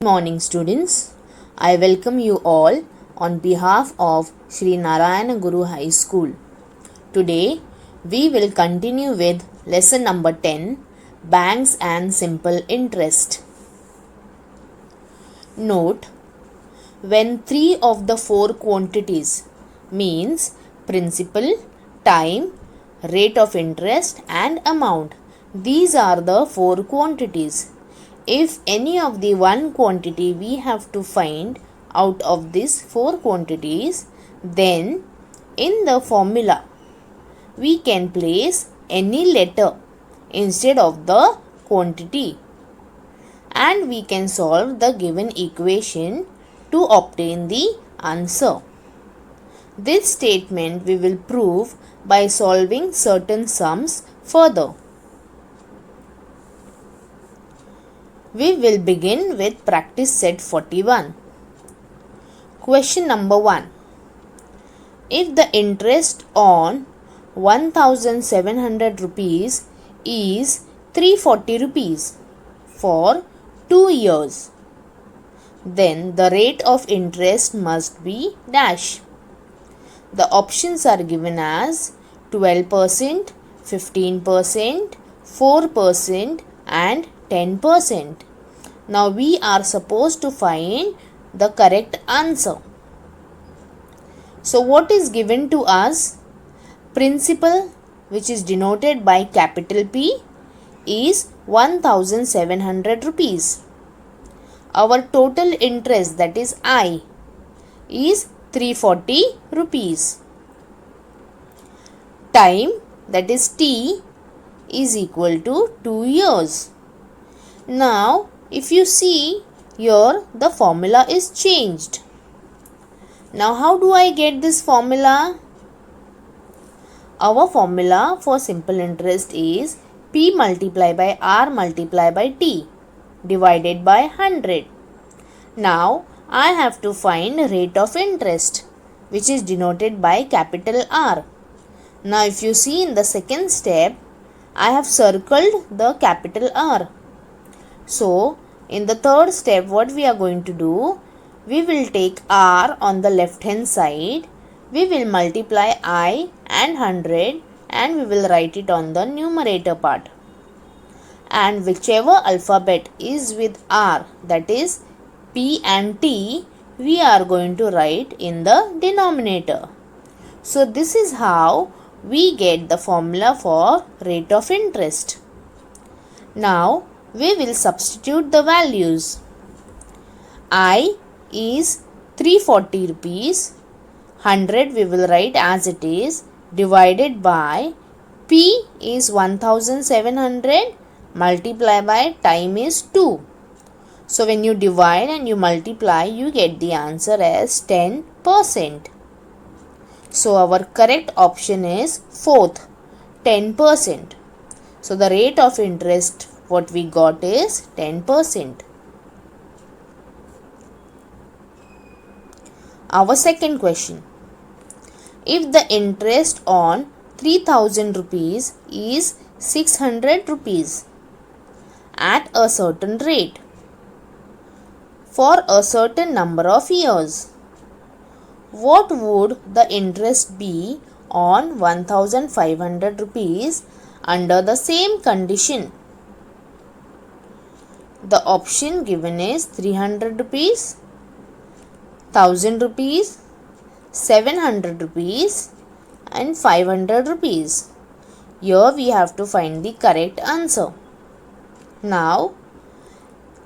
Morning students, I welcome you all on behalf of Sri Narayana Guru High School. Today we will continue with lesson number 10, Banks and Simple Interest. Note, when three of the four quantities means principal, time, rate of interest and amount, these are the four quantities. If any of the one quantity we have to find out of these four quantities, then in the formula we can place any letter instead of the quantity and we can solve the given equation to obtain the answer. This statement we will prove by solving certain sums further. We will begin with practice set 41. Question number 1. If the interest on 1700 rupees is 340 rupees for 2 years, then the rate of interest must be dash. The options are given as 12%, 15%, 4% and 10%. Now we are supposed to find the correct answer. So what is given to us? Principal, which is denoted by capital P, is 1700 rupees. Our total interest, that is I, is 340 rupees. Time, that is T, is equal to 2 years. Now, if you see here, the formula is changed. Now, how do I get this formula? Our formula for simple interest is P multiplied by R multiplied by T divided by 100. Now, I have to find rate of interest, which is denoted by capital R. Now, if you see in the second step, I have circled the capital R. So, in the third step, what we are going to do, we will take R on the left hand side, we will multiply I and 100 and we will write it on the numerator part. And whichever alphabet is with R, that is P and T, we are going to write in the denominator. So, this is how we get the formula for rate of interest. Now, we will substitute the values. I is 340 rupees, 100 we will write as it is, divided by P is 1700, multiply by time is 2. So when you divide and you multiply, you get the answer as 10%. So our correct option is fourth, 10%. So the rate of interest what we got is 10%. Our second question. If the interest on 3000 rupees is 600 rupees at a certain rate for a certain number of years, what would the interest be on 1500 rupees under the same condition? The option given is 300 rupees, 1000 rupees, 700 rupees and 500 rupees. Here we have to find the correct answer. Now,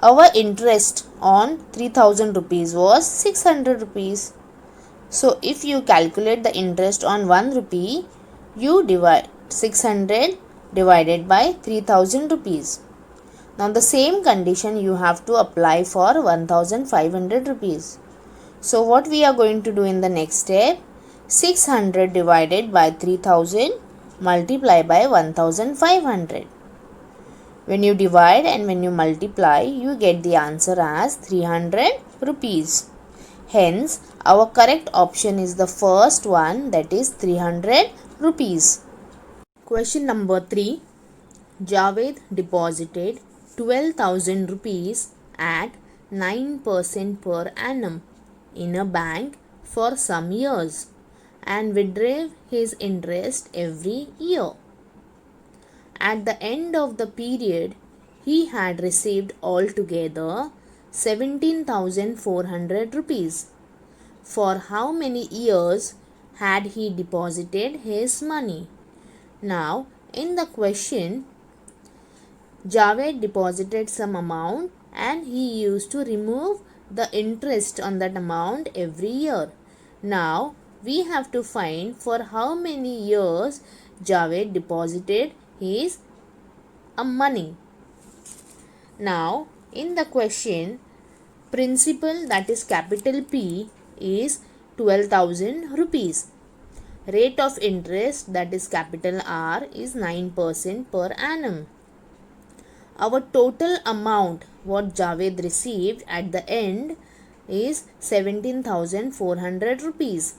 our interest on 3000 rupees was 600 rupees. So, if you calculate the interest on 1 rupee, you divide 600 divided by 3000 rupees. Now, the same condition you have to apply for 1500 rupees. So, what we are going to do in the next step? 600 divided by 3000 multiply by 1500. When you divide and when you multiply, you get the answer as 300 rupees. Hence, our correct option is the first one, that is 300 rupees. Question number 3. Javed deposited 12,000 rupees at 9% per annum in a bank for some years and withdrew his interest every year. At the end of the period, he had received altogether 17,400 rupees. For how many years had he deposited his money? Now, in the question, Javed deposited some amount and he used to remove the interest on that amount every year. Now, we have to find for how many years Javed deposited his money. Now, in the question, principal, that is capital P, is 12,000 rupees. Rate of interest, that is capital R, is 9% per annum. Our total amount what Javed received at the end is 17,400 rupees.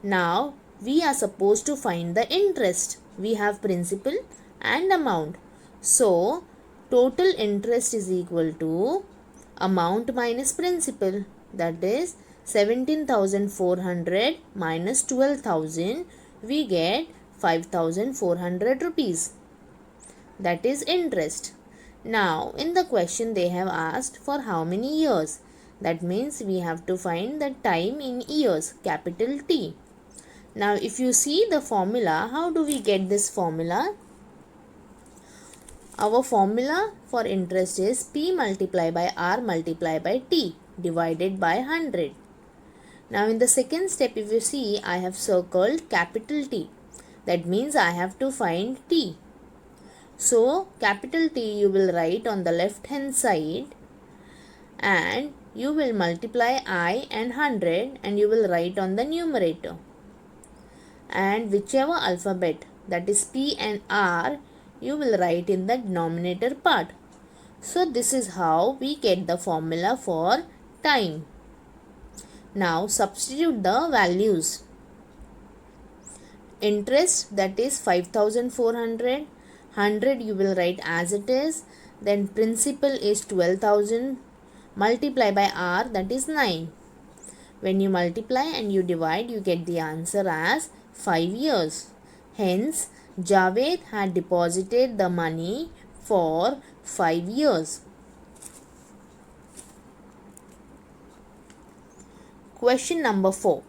Now we are supposed to find the interest. We have principal and amount. So total interest is equal to amount minus principal, that is 17,400 minus 12,000, we get 5,400 rupees. That is interest. Now in the question they have asked for how many years. That means we have to find the time in years, capital T. Now if you see the formula, how do we get this formula? Our formula for interest is P multiplied by R multiplied by T divided by 100. Now in the second step, if you see, I have circled capital T. That means I have to find T. So capital T you will write on the left hand side and you will multiply I and 100 and you will write on the numerator. And whichever alphabet, that is P and R, you will write in the denominator part. So this is how we get the formula for time. Now substitute the values. Interest, that is 5,400. 100 you will write as it is. Then principal is 12,000. Multiply by R, that is 9. When you multiply and you divide, you get the answer as 5 years. Hence, Javed had deposited the money for 5 years. Question number 4.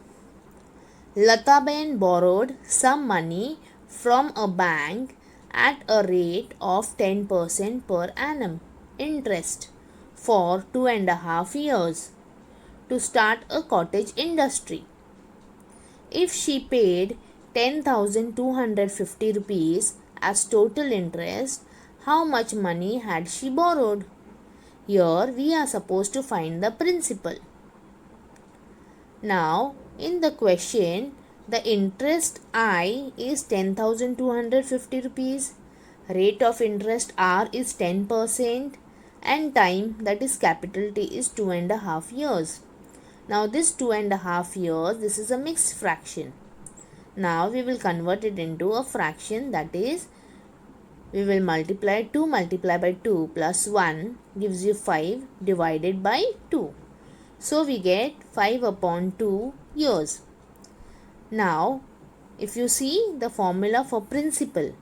Lataben borrowed some money from a bank at a rate of 10% per annum interest for 2.5 years to start a cottage industry. If she paid 10,250 rupees as total interest, how much money had she borrowed? Here we are supposed to find the principal. Now in the question, the interest I is 10,250 rupees, rate of interest R is 10% and time, that is capital T, is 2.5 years. Now this 2.5 years, this is a mixed fraction. Now we will convert it into a fraction, that is we will multiply 2 multiplied by 2 plus 1 gives you 5 divided by 2. So we get 5 upon 2 years. Now, if you see the formula for principal,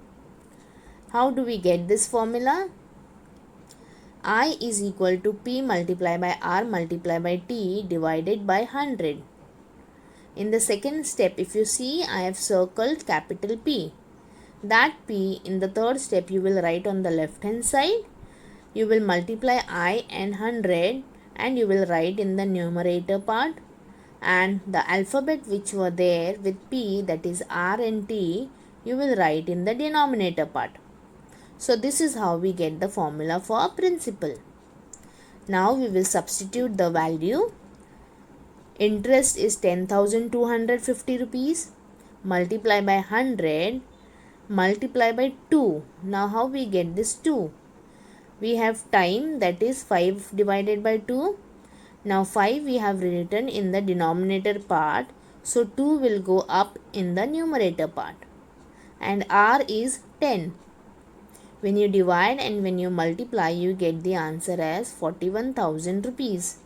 how do we get this formula? I is equal to P multiplied by R multiplied by T divided by 100. In the second step, if you see, I have circled capital P. That P in the third step you will write on the left hand side. You will multiply I and 100 and you will write in the numerator part. And the alphabet which were there with P, that is R and T, you will write in the denominator part. So this is how we get the formula for principal. Now we will substitute the value. Interest is 10,250 rupees. Multiply by 100. Multiply by 2. Now how we get this 2? We have time, that is 5 divided by 2. Now 5 we have written in the denominator part, so 2 will go up in the numerator part. And R is 10. When you divide and when you multiply, you get the answer as 41,000 rupees.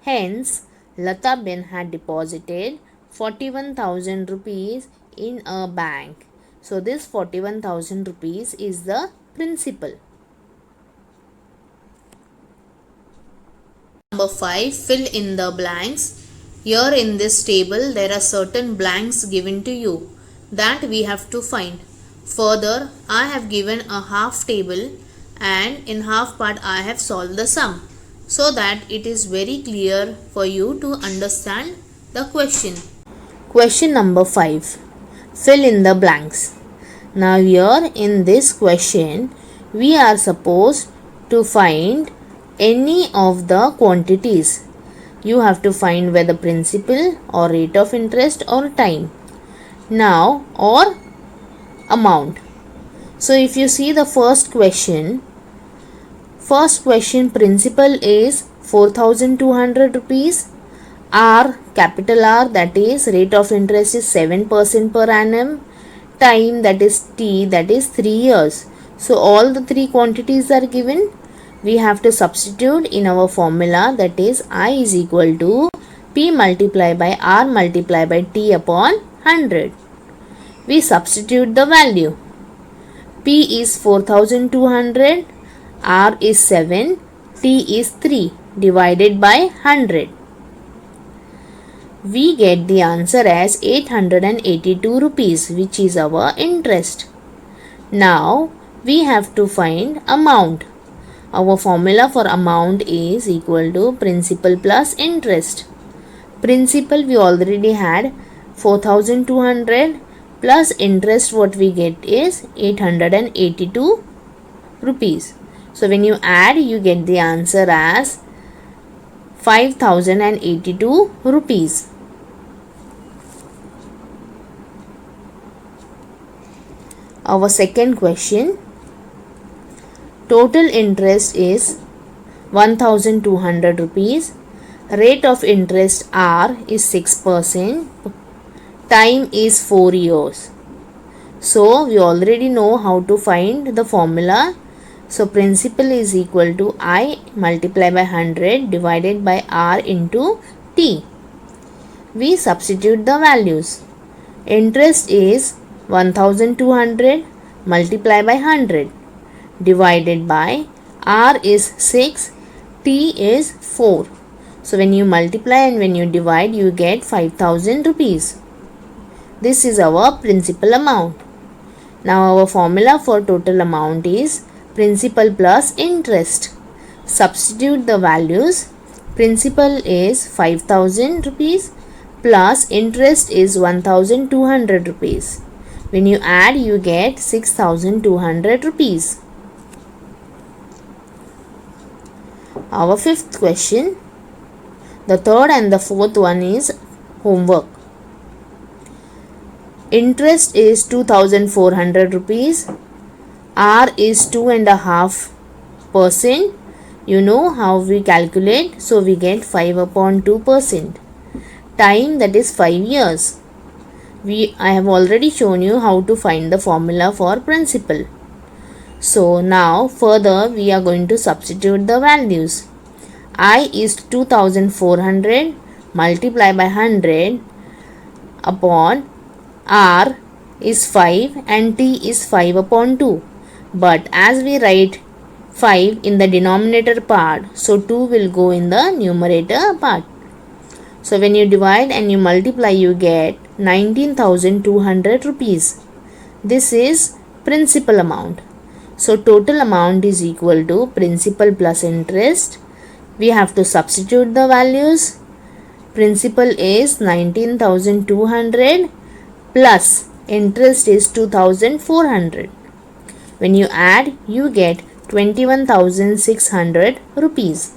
Hence, Lata Ben had deposited 41,000 rupees in a bank. So, this 41,000 rupees is the principal. Number 5. Fill in the blanks. Here in this table, there are certain blanks given to you that we have to find. Further, I have given a half table and in half part I have solved the sum, so that it is very clear for you to understand the question. Question number 5. Fill in the blanks. Now here in this question, we are supposed to find any of the quantities. You have to find whether principal or rate of interest or time. Now or amount. So if you see the first question principal is 4,200 rupees. R, capital R, that is rate of interest is 7% per annum. Time, that is T, that is 3 years. So all the three quantities are given. We have to substitute in our formula, that is I is equal to P multiplied by R multiplied by T upon 100. We substitute the value. P is 4,200, R is 7, T is 3 divided by 100. We get the answer as 882 rupees, which is our interest. Now we have to find amount. Our formula for amount is equal to principal plus interest. Principal we already had 4,200 plus interest, what we get is 882 rupees. So when you add, you get the answer as 5,082 rupees. Our second question. Total interest is 1,200 rupees. Rate of interest R is 6%. Time is 4 years. So we already know how to find the formula. So principal is equal to I multiplied by 100 divided by R into T. We substitute the values. Interest is 1,200 multiplied by 100 divided by R is 6, T is 4. So when you multiply and when you divide, you get 5,000 rupees. This is our principal amount. Now our formula for total amount is principal plus interest. Substitute the values. Principal is 5,000 rupees plus interest is 1,200 rupees. When you add, you get 6,200 rupees. Our fifth question. The third and the fourth one is homework. Interest is 2,400 rupees. R is 2.5%. You know how we calculate, so we get 5 upon 2%. Time, that is 5 years. I have already shown you how to find the formula for principal. So now further we are going to substitute the values. I is 2,400 multiplied by 100 upon R is 5 and T is 5 upon 2. But as we write 5 in the denominator part, so 2 will go in the numerator part. So when you divide and you multiply, you get 19,200 rupees. This is principal amount. So total amount is equal to principal plus interest. We have to substitute the values. Principal is 19,200 plus interest is 2,400. When you add, you get 21,600 rupees.